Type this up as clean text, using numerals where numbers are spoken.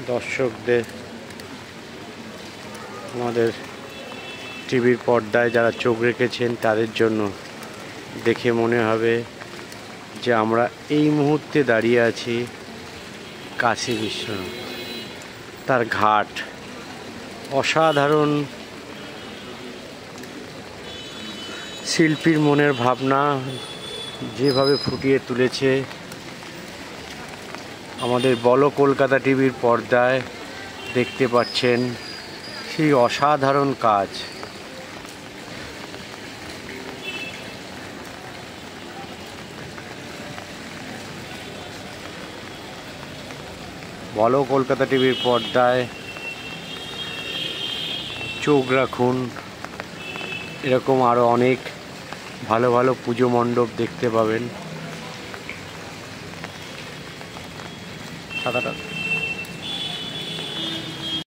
দর্শকদের আমাদের টিভির পর্দায় যারা চোখ রেখেছেন তাদের জন্য দেখে মনে হবে যে আমরা এই মুহূর্তে দাঁড়িয়ে আছি কাশী বিশ্বনাথ, তার ঘাট। অসাধারণ শিল্পীর মনের ভাবনা যেভাবে ফুটিয়ে তুলেছে আমাদের বলো কলকাতা টিভির পর্দায় দেখতে পাচ্ছেন সেই অসাধারণ কাজ। বলো কলকাতা টিভির পর্দায় চোখ রাখুন, এরকম আরও অনেক ভালো ভালো পুজো মণ্ডপ দেখতে পাবেন।